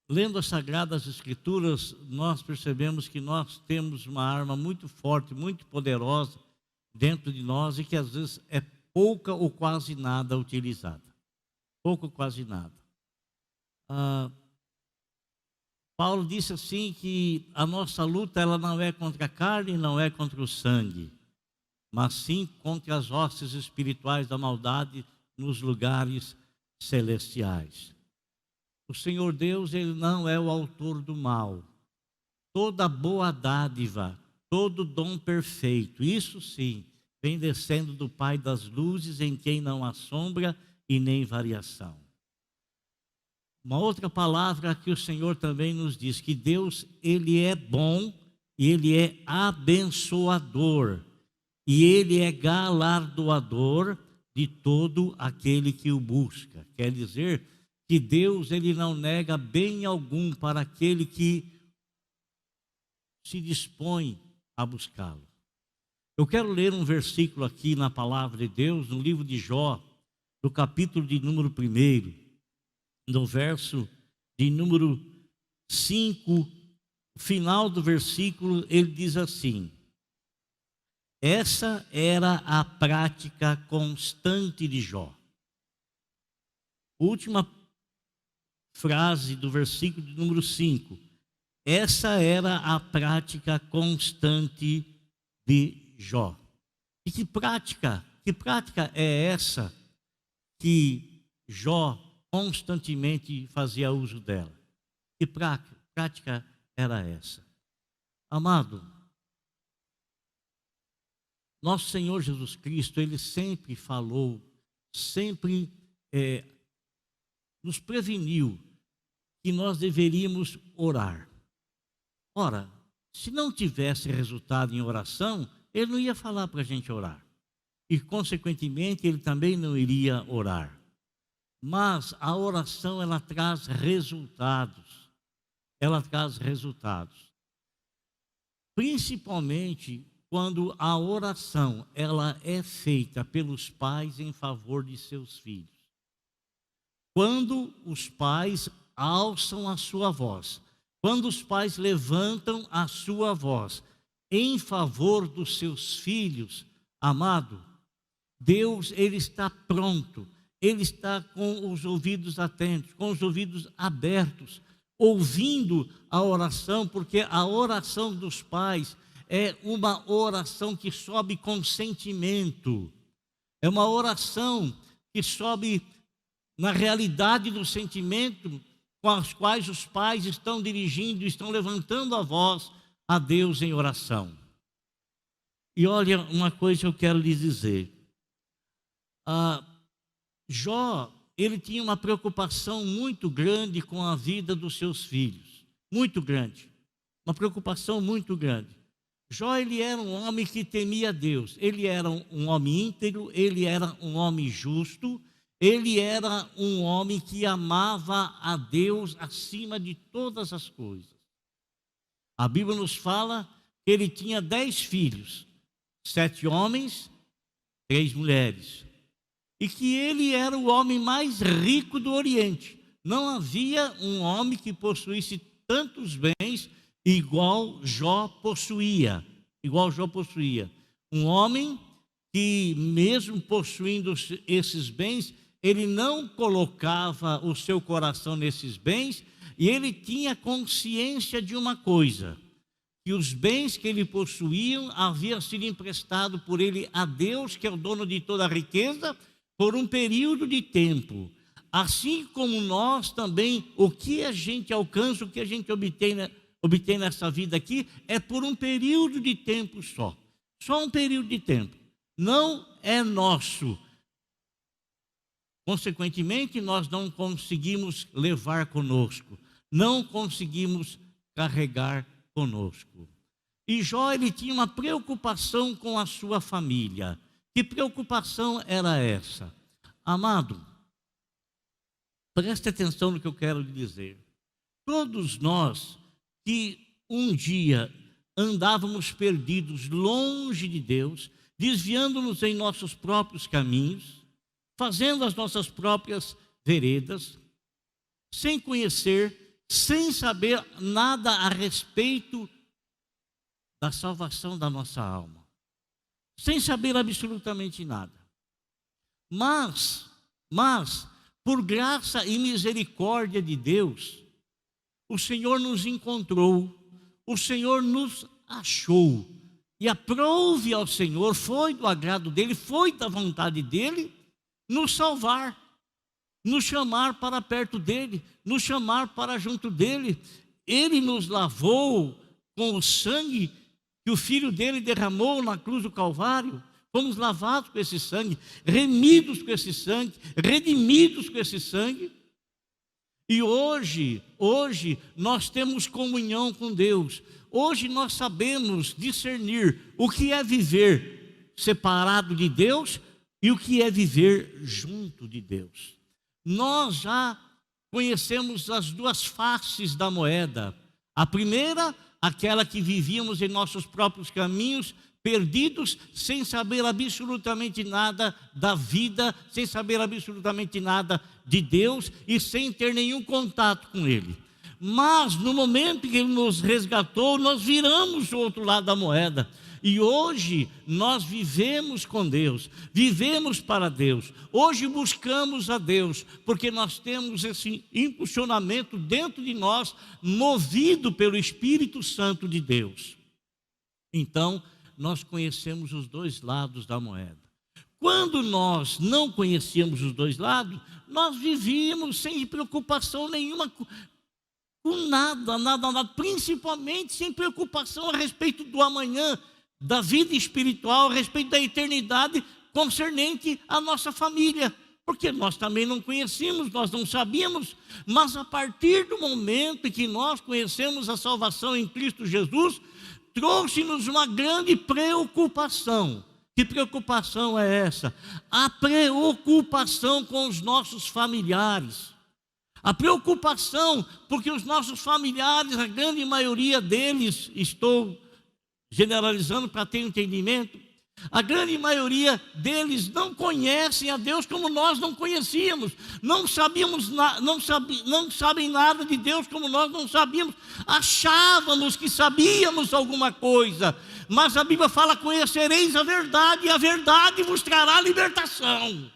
lendo as Sagradas Escrituras, nós percebemos que nós temos uma arma muito forte, muito poderosa dentro de nós e que às vezes é pouca ou quase nada utilizada. Pouco ou quase nada. Paulo disse assim que a nossa luta ela não é contra a carne, não é contra o sangue, mas sim contra as hostes espirituais da maldade nos lugares celestiais. O Senhor Deus, Ele não é o autor do mal. Toda boa dádiva, todo dom perfeito, isso sim, vem descendo do Pai das luzes, em quem não há sombra e nem variação. Uma outra palavra que o Senhor também nos diz, que Deus, Ele é bom e Ele é abençoador. E Ele é galardoador de todo aquele que o busca. Quer dizer que Deus, Ele não nega bem algum para aquele que se dispõe a buscá-lo. Eu quero ler um versículo aqui na palavra de Deus, no livro de Jó, no capítulo de número 1, no verso de número 5, final do versículo, ele diz assim: essa era a prática constante de Jó. Última frase do versículo de número 5. Essa era a prática constante de Jó. E que prática é essa que Jó constantemente fazia uso dela? Que prática era essa? Amado, nosso Senhor Jesus Cristo, Ele sempre falou, sempre nos preveniu que nós deveríamos orar. Ora, se não tivesse resultado em oração, Ele não ia falar para a gente orar. E, consequentemente, Ele também não iria orar. Mas a oração, ela traz resultados. Ela traz resultados. Principalmente quando a oração ela é feita pelos pais em favor de seus filhos. Quando os pais alçam a sua voz, quando os pais levantam a sua voz em favor dos seus filhos, amado, Deus, Ele está pronto, Ele está com os ouvidos atentos, com os ouvidos abertos, ouvindo a oração, porque a oração dos pais é uma oração que sobe com sentimento, é uma oração que sobe na realidade do sentimento com as quais os pais estão dirigindo, estão levantando a voz a Deus em oração. E olha, uma coisa que eu quero lhes dizer. Jó, ele tinha uma preocupação muito grande com a vida dos seus filhos. Muito grande. Uma preocupação muito grande. Jó, ele era um homem que temia Deus. Ele era um homem íntegro, ele era um homem justo, ele era um homem que amava a Deus acima de todas as coisas. A Bíblia nos fala que ele tinha 10 filhos, 7 homens, 3 mulheres. E que ele era o homem mais rico do Oriente. Não havia um homem que possuísse tantos bens igual Jó possuía. Um homem que, mesmo possuindo esses bens, ele não colocava o seu coração nesses bens, e ele tinha consciência de uma coisa, que os bens que ele possuía haviam sido emprestados por ele a Deus, que é o dono de toda a riqueza, por um período de tempo. Assim como nós também, o que a gente alcança, o que a gente obtém nessa vida aqui, é por um período de tempo só. Só um período de tempo. Não é nosso. Consequentemente, nós não conseguimos levar conosco. Não conseguimos carregar conosco. E Jó, ele tinha uma preocupação com a sua família. Que preocupação era essa? Amado, preste atenção no que eu quero lhe dizer. Todos nós que um dia andávamos perdidos longe de Deus, desviando-nos em nossos próprios caminhos, fazendo as nossas próprias veredas, sem conhecer, sem saber nada a respeito da salvação da nossa alma, sem saber absolutamente nada. Mas, por graça e misericórdia de Deus, o Senhor nos encontrou, o Senhor nos achou, e aprouve ao Senhor, foi do agrado dele, foi da vontade dele, nos salvar, nos chamar para perto dele, nos chamar para junto dele. Ele nos lavou com o sangue que o Filho dele derramou na cruz do Calvário. Fomos lavados com esse sangue, remidos com esse sangue, redimidos com esse sangue. E hoje nós temos comunhão com Deus. Hoje nós sabemos discernir o que é viver separado de Deus e o que é viver junto de Deus. Nós já conhecemos as duas faces da moeda. A primeira, aquela que vivíamos em nossos próprios caminhos, perdidos, sem saber absolutamente nada da vida, sem saber absolutamente nada de Deus e sem ter nenhum contato com Ele. Mas no momento em que Ele nos resgatou, nós viramos o outro lado da moeda. E hoje nós vivemos com Deus, vivemos para Deus. Hoje buscamos a Deus, porque nós temos esse impulsionamento dentro de nós, movido pelo Espírito Santo de Deus. Então, nós conhecemos os dois lados da moeda. Quando nós não conhecíamos os dois lados, nós vivíamos sem preocupação nenhuma com nada, principalmente sem preocupação a respeito do amanhã, da vida espiritual, a respeito da eternidade concernente à nossa família, porque nós também não conhecíamos, nós não sabíamos, mas a partir do momento em que nós conhecemos a salvação em Cristo Jesus, trouxe-nos uma grande preocupação. Que preocupação é essa? A preocupação com os nossos familiares. A preocupação porque os nossos familiares, a grande maioria deles, estou generalizando para ter entendimento, a grande maioria deles não conhecem a Deus como nós não conhecíamos, não sabem nada de Deus como nós não sabíamos, achávamos que sabíamos alguma coisa, mas a Bíblia fala: conhecereis a verdade e a verdade vos trará libertação.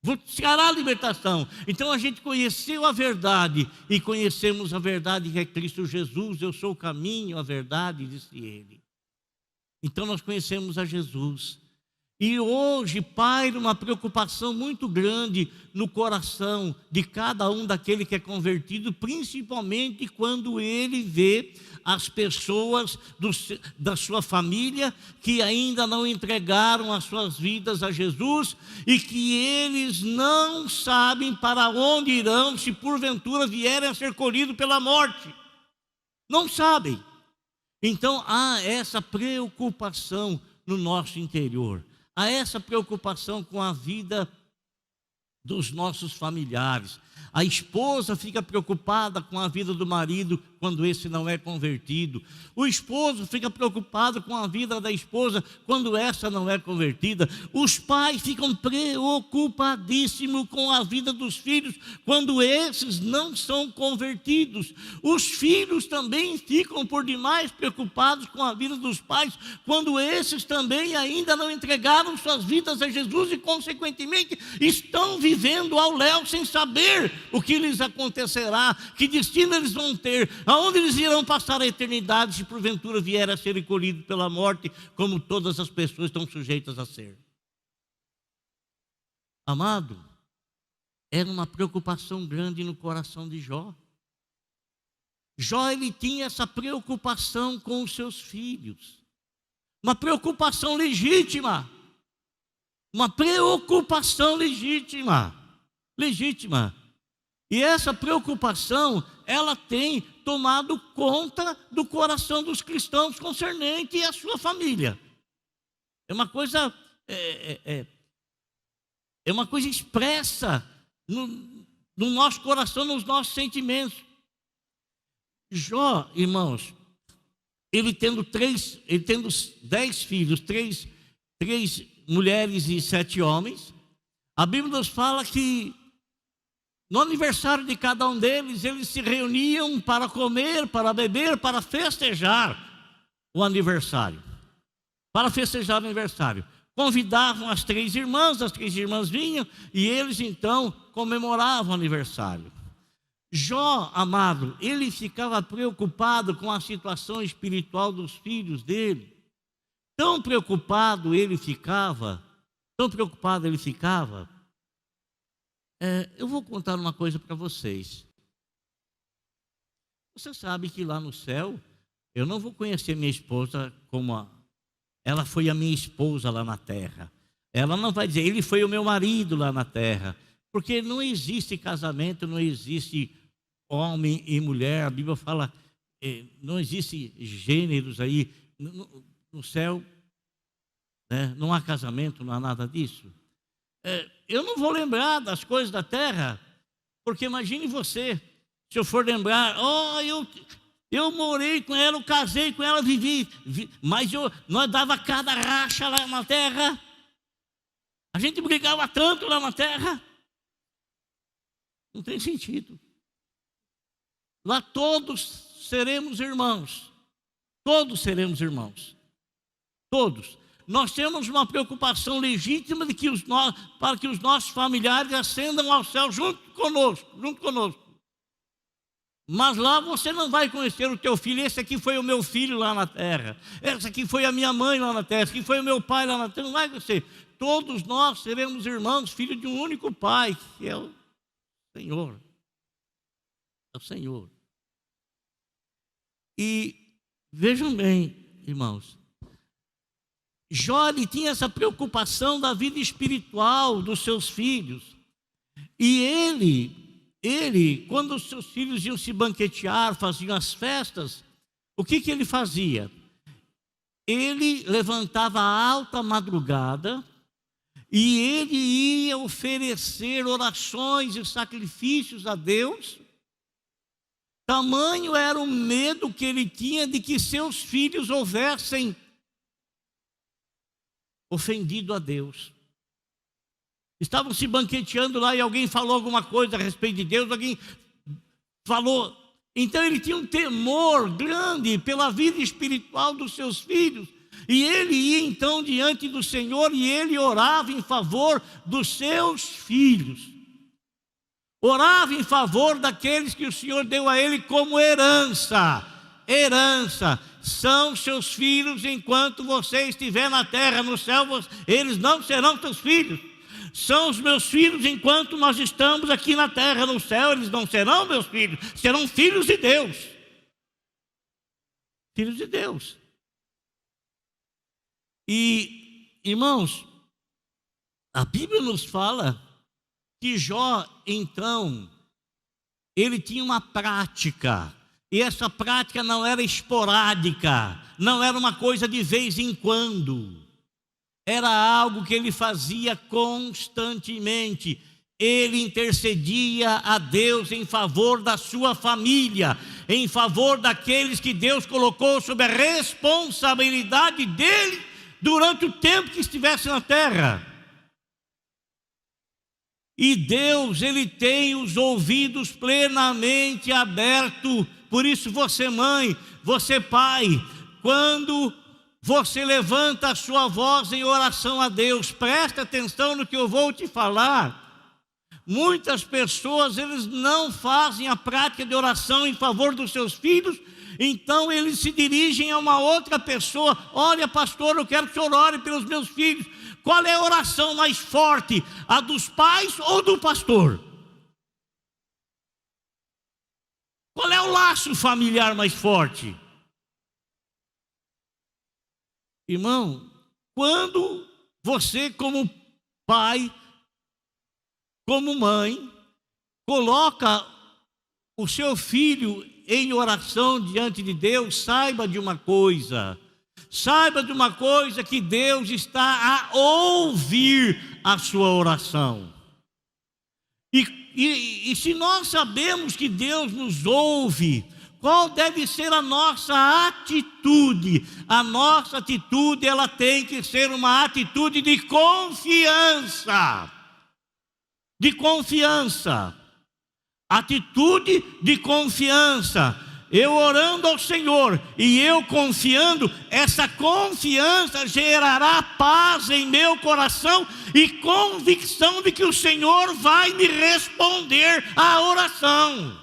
Buscará a libertação. Então a gente conheceu a verdade e conhecemos a verdade que é Cristo Jesus. Eu sou o caminho, a verdade, disse ele. Então nós conhecemos a Jesus. E hoje paira uma preocupação muito grande no coração de cada um daquele que é convertido, principalmente quando ele vê as pessoas da sua família que ainda não entregaram as suas vidas a Jesus e que eles não sabem para onde irão se porventura vierem a ser colhidos pela morte. Não sabem. Então há essa preocupação no nosso interior. Há essa preocupação com a vida dos nossos familiares. A esposa fica preocupada com a vida do marido quando esse não é convertido. O esposo fica preocupado com a vida da esposa quando essa não é convertida. Os pais ficam preocupadíssimos com a vida dos filhos quando esses não são convertidos. Os filhos também ficam por demais preocupados com a vida dos pais quando esses também ainda não entregaram suas vidas a Jesus e, consequentemente, estão vivendo ao léu sem saber o que lhes acontecerá, que destino eles vão ter, aonde eles irão passar a eternidade se porventura vier a ser colhidos pela morte, como todas as pessoas estão sujeitas a ser. Amado, era uma preocupação grande no coração de Jó. Jó, ele tinha essa preocupação com os seus filhos, uma preocupação legítima, uma preocupação legítima. E essa preocupação, ela tem tomado conta do coração dos cristãos concernente à sua família. É uma coisa expressa no nosso coração, nos nossos sentimentos. Jó, irmãos, ele tendo 10 filhos, três mulheres e 7 homens, a Bíblia nos fala que No aniversário de cada um deles, eles se reuniam para comer, para beber, para festejar o aniversário. Para festejar o aniversário. Convidavam as três irmãs vinham e eles então comemoravam o aniversário. Jó, amado, ele ficava preocupado com a situação espiritual dos filhos dele. Tão preocupado ele ficava. Eu vou contar uma coisa para vocês. Você sabe que lá no céu, eu não vou conhecer minha esposa como ela foi a minha esposa lá na terra. Ela não vai dizer, ele foi o meu marido lá na terra. Porque não existe casamento, não existe homem e mulher. A Bíblia fala, não existe gêneros aí. No céu, né, não há casamento, não há nada disso. Eu não vou lembrar das coisas da terra, porque imagine você, se eu for lembrar, eu morei com ela, eu casei com ela, vivi mas nós dava cada racha lá na terra, a gente brigava tanto lá na terra, não tem sentido. Lá todos seremos irmãos, todos. Nós temos uma preocupação legítima para que os nossos familiares ascendam ao céu junto conosco. Mas lá você não vai conhecer o teu filho. Esse aqui foi o meu filho lá na terra. Essa aqui foi a minha mãe lá na terra. Esse aqui foi o meu pai lá na terra. Não vai conhecer. Todos nós seremos irmãos, filhos de um único pai, que é o Senhor. É o Senhor. E vejam bem, irmãos, Jó tinha essa preocupação da vida espiritual dos seus filhos. E ele, quando os seus filhos iam se banquetear, faziam as festas, o que ele fazia? Ele levantava a alta madrugada e ele ia oferecer orações e sacrifícios a Deus. Tamanho era o medo que ele tinha de que seus filhos houvessem ofendido a Deus. Estavam se banqueteando lá e alguém falou alguma coisa a respeito de Deus, alguém falou. Então ele tinha um temor grande pela vida espiritual dos seus filhos. E ele ia então diante do Senhor e ele orava em favor dos seus filhos. Orava em favor daqueles que o Senhor deu a ele como herança. São seus filhos enquanto você estiver na terra, no céu, eles não serão teus filhos. São os meus filhos enquanto nós estamos aqui na terra, no céu, eles não serão meus filhos, serão filhos de Deus. Filhos de Deus. E, irmãos, a Bíblia nos fala que Jó, então, ele tinha uma prática. E essa prática não era esporádica, não era uma coisa de vez em quando. Era algo que ele fazia constantemente. Ele intercedia a Deus em favor da sua família, em favor daqueles que Deus colocou sob a responsabilidade dele durante o tempo que estivesse na terra. E Deus, ele tem os ouvidos plenamente abertos. Por isso você mãe, você pai, quando você levanta a sua voz em oração a Deus, presta atenção no que eu vou te falar. Muitas pessoas, eles não fazem a prática de oração em favor dos seus filhos, então eles se dirigem a uma outra pessoa. Olha, pastor, eu quero que o senhor ore pelos meus filhos. Qual é a oração mais forte? A dos pais ou do pastor? Qual é o laço familiar mais forte? Irmão, quando você como pai, como mãe, coloca o seu filho em oração diante de Deus, saiba de uma coisa, que Deus está a ouvir a sua oração. E se nós sabemos que Deus nos ouve, qual deve ser a nossa atitude? A nossa atitude, ela tem que ser uma atitude de confiança. De confiança. atitude de confiança. Eu orando ao Senhor e eu confiando, essa confiança gerará paz em meu coração e convicção de que o Senhor vai me responder à oração.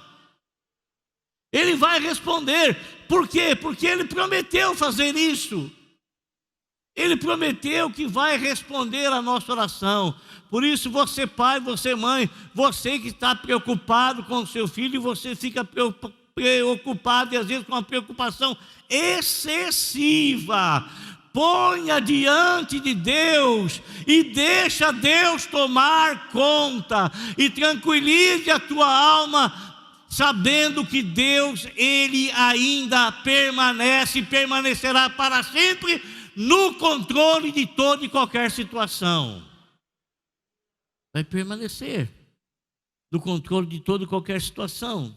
Ele vai responder. Por quê? Porque Ele prometeu fazer isso. Ele prometeu que vai responder a nossa oração. Por isso, você pai, você mãe, você que está preocupado com o seu filho, você fica preocupado e às vezes com uma preocupação excessiva. Ponha diante de Deus e deixa Deus tomar conta e tranquilize a tua alma, sabendo que Deus, Ele ainda permanece e permanecerá para sempre no controle de toda e qualquer situação. Vai permanecer no controle de toda e qualquer situação.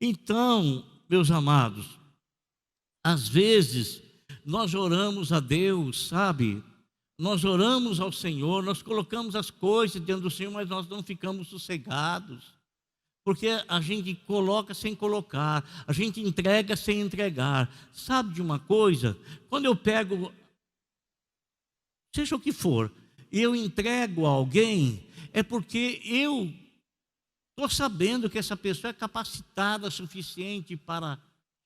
Então, meus amados, às vezes nós oramos a Deus, sabe? Nós oramos ao Senhor, nós colocamos as coisas diante do Senhor, mas nós não ficamos sossegados. Porque a gente coloca sem colocar, a gente entrega sem entregar. Sabe de uma coisa? Quando eu pego, seja o que for, e eu entrego a alguém, é porque eu estou sabendo que essa pessoa é capacitada o suficiente para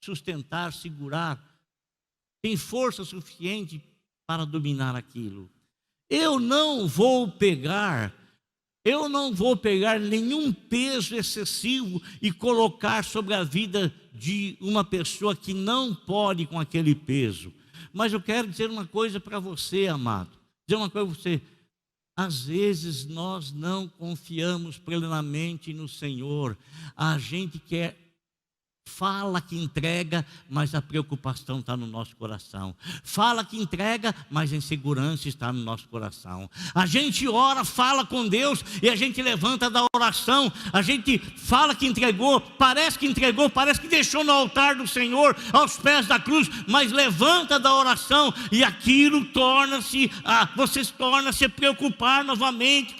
sustentar, segurar, tem força suficiente para dominar aquilo. Eu não vou pegar nenhum peso excessivo e colocar sobre a vida de uma pessoa que não pode com aquele peso. Mas eu quero dizer uma coisa para você, amado. Dizer uma coisa para você. Às vezes nós não confiamos plenamente no Senhor. A gente fala que entrega, mas a preocupação está no nosso coração. Fala que entrega, mas a insegurança está no nosso coração. A gente ora, fala com Deus e a gente levanta da oração. A gente fala que entregou, parece que deixou no altar do Senhor, aos pés da cruz, mas levanta da oração e aquilo você torna-se a preocupar novamente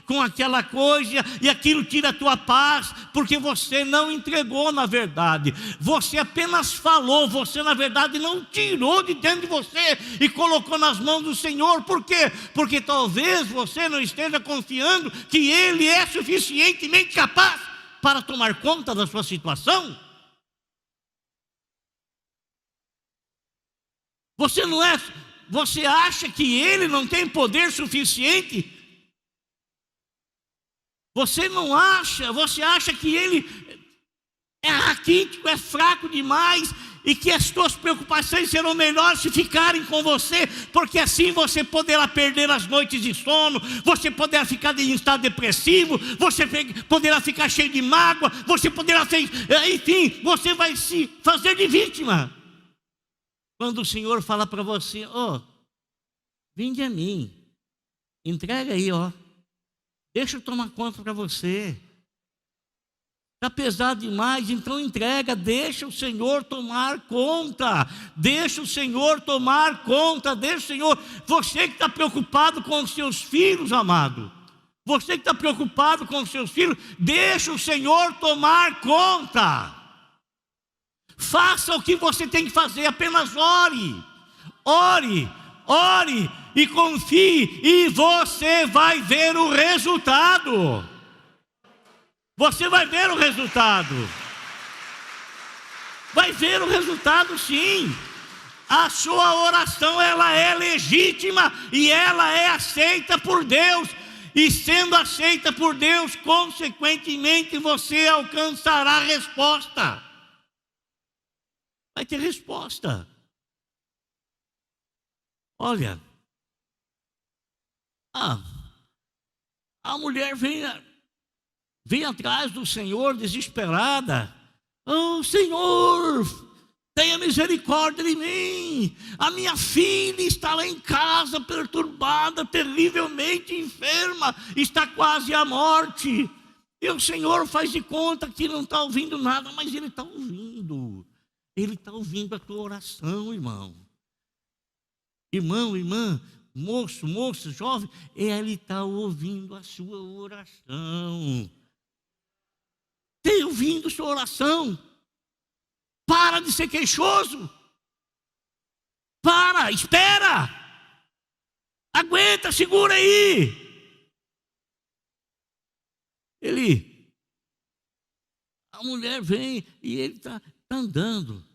com aquela coisa e aquilo tira a tua paz, porque você não entregou na verdade. Você apenas falou, você na verdade não tirou de dentro de você e colocou nas mãos do Senhor. Por quê? Porque talvez você não esteja confiando que Ele é suficientemente capaz para tomar conta da sua situação. Você acha que Ele não tem poder suficiente? Você acha que Ele é raquítico, é fraco demais e que as suas preocupações serão melhores se ficarem com você, porque assim você poderá perder as noites de sono, você poderá ficar em estado depressivo, você poderá ficar cheio de mágoa, você poderá, enfim, você vai se fazer de vítima. Quando o Senhor fala para você, vinde a mim, entrega aí, deixa eu tomar conta para você. Está pesado demais, então entrega, deixa o Senhor tomar conta, deixa o Senhor tomar conta, deixa o Senhor. Você que está preocupado com os seus filhos, amado, você que está preocupado com os seus filhos, deixa o Senhor tomar conta. Faça o que você tem que fazer, apenas ore e confie, e você vai ver o resultado. Você vai ver o resultado. Vai ver o resultado, sim. A sua oração, ela é legítima e ela é aceita por Deus. E sendo aceita por Deus, consequentemente você alcançará a resposta. Vai ter resposta. Olha, a mulher vem atrás do Senhor desesperada. Senhor, tenha misericórdia de mim. A minha filha está lá em casa perturbada, terrivelmente enferma, está quase à morte. E o Senhor faz de conta que não está ouvindo nada, mas Ele está ouvindo. Ele está ouvindo a tua oração, irmão. Irmão, irmã, moço, moça, jovem, Ele está ouvindo a sua oração. Tenho ouvido sua oração. Para de ser queixoso. Para, espera. Aguenta, segura aí. A mulher vem e ele está andando.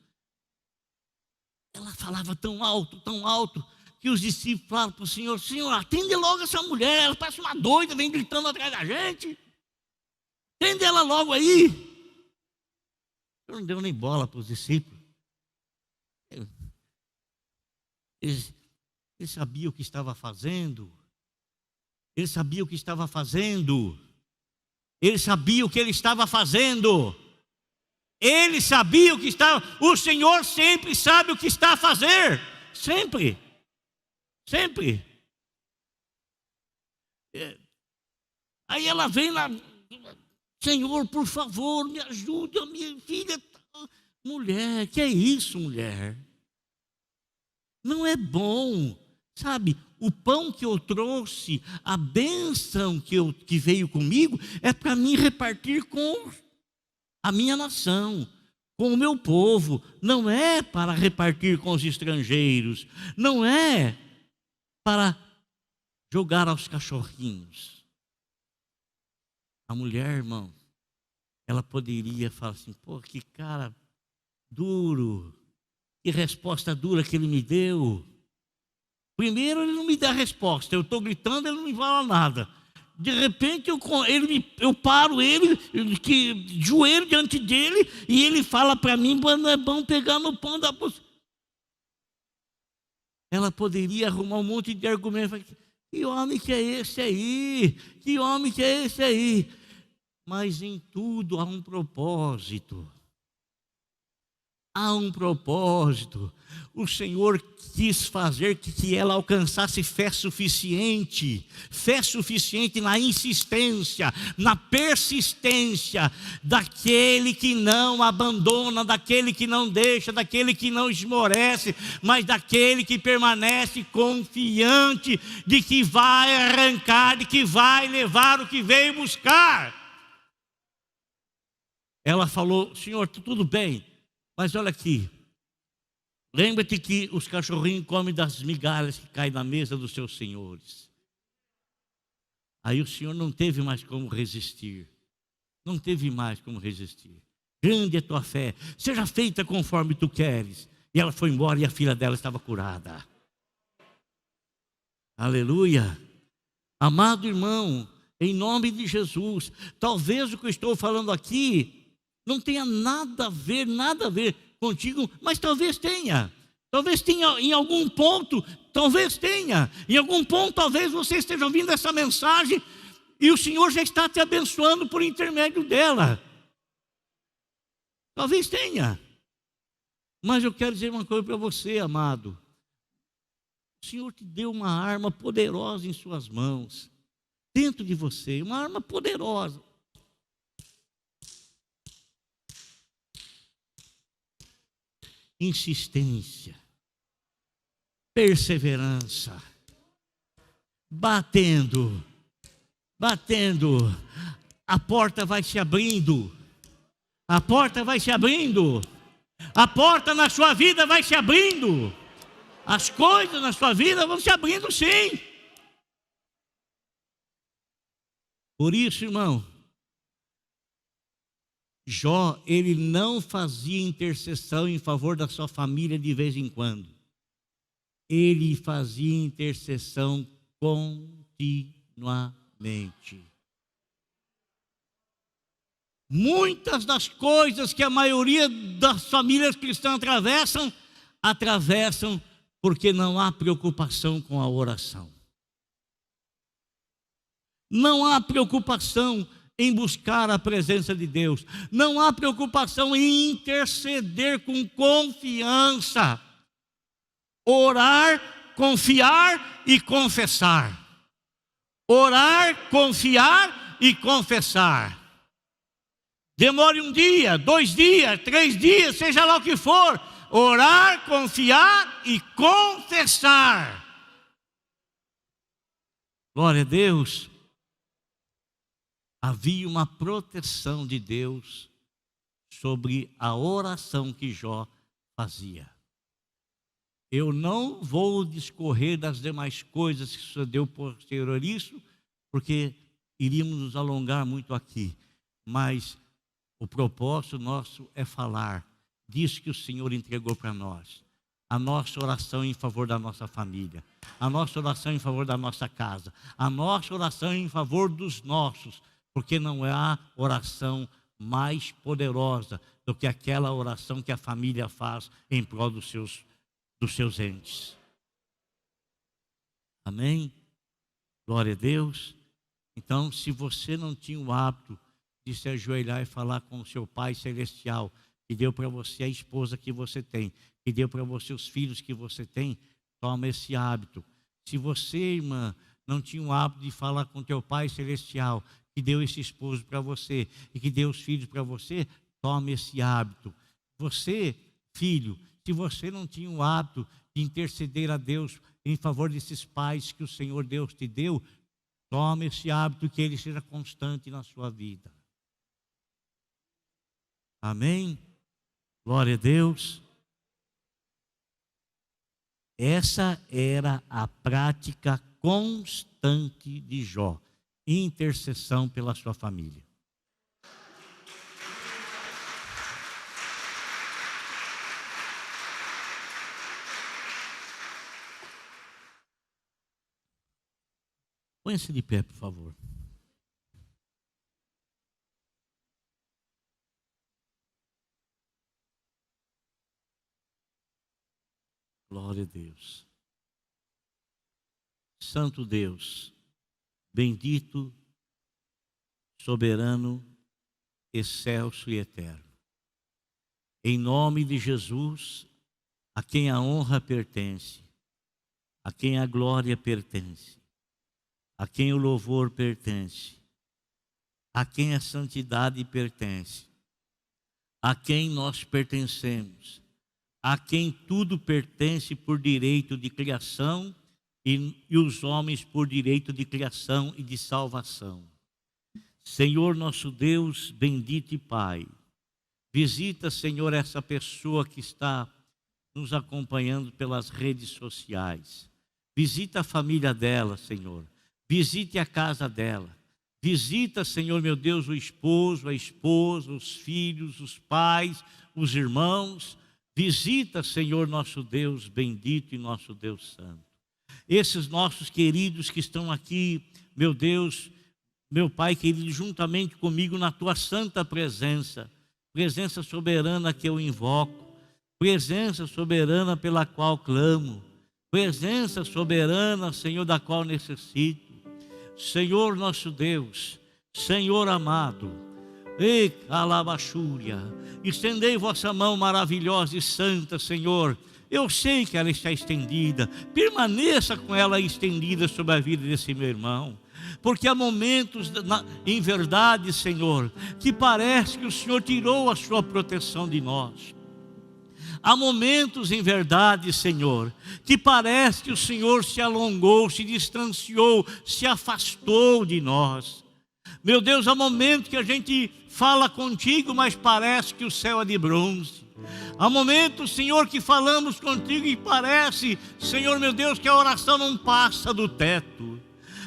Ela falava tão alto, que os discípulos falaram para o Senhor: Senhor, atende logo essa mulher, ela parece uma doida, vem gritando atrás da gente. Atende ela logo aí. O Senhor não deu nem bola para os discípulos. Ele sabia o que estava fazendo. Ele sabia o que estava fazendo. Ele sabia o que ele estava fazendo. Ele sabia o que estava. O Senhor sempre sabe o que está a fazer. Sempre. Sempre. Aí ela vem lá: Senhor, por favor, me ajude, a minha filha. Mulher, que é isso, mulher? Não é bom, sabe? O pão que eu trouxe, a bênção que veio comigo, é para mim repartir com a minha nação, com o meu povo. Não é para repartir com os estrangeiros. Não é para jogar aos cachorrinhos. A mulher, irmão, ela poderia falar assim: pô, que cara duro, que resposta dura que ele me deu. Primeiro, ele não me dá resposta, eu estou gritando, ele não me fala nada. De repente, eu paro ele, que joelho diante dele, e ele fala para mim: não é bom pegar no pão da bolsa. Ela poderia arrumar um monte de argumentos. Que homem que é esse aí? Que homem que é esse aí? Mas em tudo há um propósito. Há um propósito. O Senhor quis fazer que ela alcançasse fé suficiente na insistência, na persistência daquele que não abandona, daquele que não deixa, daquele que não esmorece, mas daquele que permanece confiante de que vai arrancar, de que vai levar o que veio buscar. Ela falou: Senhor, tudo bem, mas olha aqui, lembra-te que os cachorrinhos comem das migalhas que caem na mesa dos seus senhores. Aí o Senhor não teve mais como resistir. Não teve mais como resistir. Grande é tua fé, seja feita conforme tu queres. E ela foi embora e a filha dela estava curada. Aleluia. Amado irmão, em nome de Jesus, talvez o que eu estou falando aqui não tenha nada a ver contigo, mas talvez tenha. Talvez tenha em algum ponto, talvez tenha. Em algum ponto, talvez você esteja ouvindo essa mensagem e o Senhor já está te abençoando por intermédio dela. Talvez tenha. Mas eu quero dizer uma coisa para você, amado. O Senhor te deu uma arma poderosa em suas mãos, dentro de você, uma arma poderosa. Insistência, perseverança, batendo, a porta vai se abrindo, a porta vai se abrindo, a porta na sua vida vai se abrindo, as coisas na sua vida vão se abrindo, sim. Por isso, irmão, Jó, ele não fazia intercessão em favor da sua família de vez em quando. Ele fazia intercessão continuamente. Muitas das coisas que a maioria das famílias cristãs atravessam porque não há preocupação com a oração. Não há preocupação em buscar a presença de Deus. Não há preocupação em interceder com confiança. Orar, confiar e confessar. Orar, confiar e confessar. Demore 1 dia, 2 dias, 3 dias, seja lá o que for. Orar, confiar e confessar. Glória a Deus. havia uma proteção de Deus sobre a oração que Jó fazia. Eu não vou discorrer das demais coisas que sucedeu posterior a isso, porque iríamos nos alongar muito aqui. Mas o propósito nosso é falar disso que o Senhor entregou para nós. A nossa oração em favor da nossa família, a nossa oração em favor da nossa casa, a nossa oração em favor dos nossos, porque não há oração mais poderosa do que aquela oração que a família faz em prol dos seus entes. Amém? Glória a Deus. Então, se você não tinha o hábito de se ajoelhar e falar com o seu Pai Celestial, que deu para você a esposa que você tem, que deu para você os filhos que você tem, toma esse hábito. Se você, irmã, não tinha o hábito de falar com teu Pai Celestial, que deu esse esposo para você e que deu os filhos para você, tome esse hábito. Você, filho, se você não tinha o hábito de interceder a Deus em favor desses pais que o Senhor Deus te deu, tome esse hábito, que ele seja constante na sua vida. Amém? Glória a Deus. Essa era a prática constante de Jó, intercessão pela sua família. Põe-se de pé, por favor. Glória a Deus. Santo Deus, bendito, soberano, excelso e eterno. Em nome de Jesus, a quem a honra pertence, a quem a glória pertence, a quem o louvor pertence, a quem a santidade pertence, a quem nós pertencemos, a quem tudo pertence por direito de criação e os homens por direito de criação e de salvação. Senhor nosso Deus, bendito e Pai, visita, Senhor, essa pessoa que está nos acompanhando pelas redes sociais. Visita a família dela, Senhor. Visite a casa dela. Visita, Senhor, meu Deus, o esposo, a esposa, os filhos, os pais, os irmãos. Visita, Senhor, nosso Deus bendito e nosso Deus santo. Esses nossos queridos que estão aqui, meu Deus, meu Pai querido, juntamente comigo na tua santa presença, presença soberana que eu invoco, presença soberana pela qual clamo, presença soberana, Senhor, da qual necessito. Senhor nosso Deus, Senhor amado, e calabachúria, estendei vossa mão maravilhosa e santa, Senhor. Eu sei que ela está estendida, permaneça com ela estendida sobre a vida desse meu irmão, porque há momentos, em verdade, Senhor, que parece que o Senhor tirou a sua proteção de nós. Há momentos, em verdade, Senhor, que parece que o Senhor se alongou, se distanciou, se afastou de nós. Meu Deus, há momentos que a gente fala contigo, mas parece que o céu é de bronze. Há momentos, Senhor, que falamos contigo e parece, Senhor meu Deus, que a oração não passa do teto.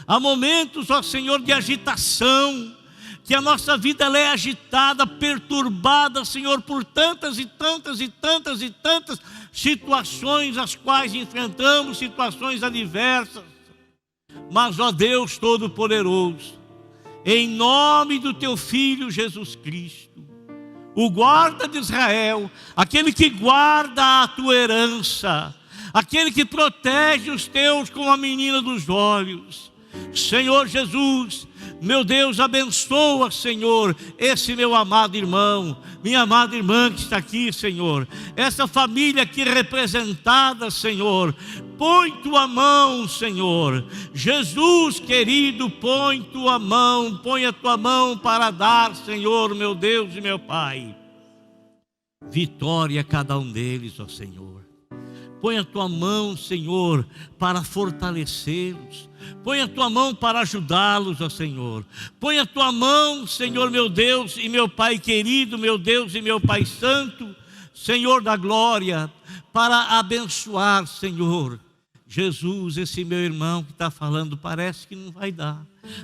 Há momentos, ó Senhor, de agitação, que a nossa vida ela é agitada, perturbada, Senhor, por tantas e tantas e tantas e tantas situações as quais enfrentamos, situações adversas. Mas, ó Deus Todo-Poderoso, em nome do teu Filho Jesus Cristo, o guarda de Israel, aquele que guarda a tua herança, aquele que protege os teus como a menina dos olhos, Senhor Jesus, meu Deus, abençoa, Senhor, esse meu amado irmão, minha amada irmã que está aqui, Senhor, essa família aqui representada, Senhor, põe tua mão, Senhor, Jesus querido, põe a tua mão para dar, Senhor, meu Deus e meu Pai, vitória a cada um deles, ó Senhor. Põe a tua mão, Senhor, para fortalecê-los. Põe a tua mão para ajudá-los, ó Senhor. Põe a tua mão, Senhor, meu Deus e meu Pai querido, meu Deus e meu Pai santo, Senhor da glória, para abençoar, Senhor. Jesus, esse meu irmão que está falando, parece que não vai dar.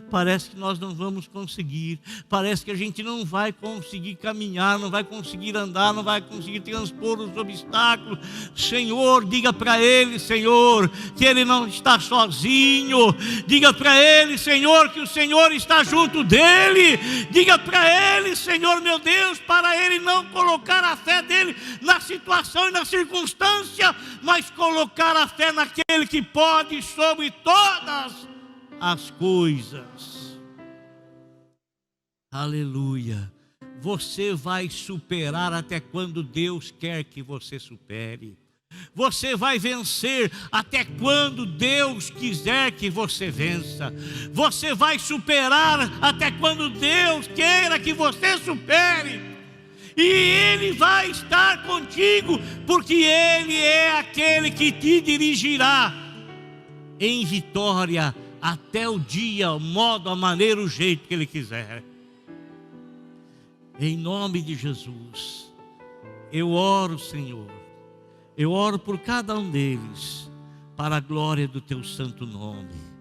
Parece que nós não vamos conseguir. Parece que a gente não vai conseguir caminhar, não vai conseguir andar, não vai conseguir transpor os obstáculos. Senhor, diga para ele, Senhor, que ele não está sozinho. Diga para ele, Senhor, que o Senhor está junto dele. Diga para ele, Senhor, meu Deus, para ele não colocar a fé dele na situação e na circunstância, mas colocar a fé naquele que pode sobre todas as coisas. Aleluia. Você vai superar até quando Deus quer que você supere. Você vai vencer até quando Deus quiser que você vença. Você vai superar até quando Deus queira que você supere. E Ele vai estar contigo, porque Ele é aquele que te dirigirá em vitória até o dia, o modo, a maneira, o jeito que Ele quiser. Em nome de Jesus, eu oro, Senhor, eu oro por cada um deles, para a glória do Teu santo nome.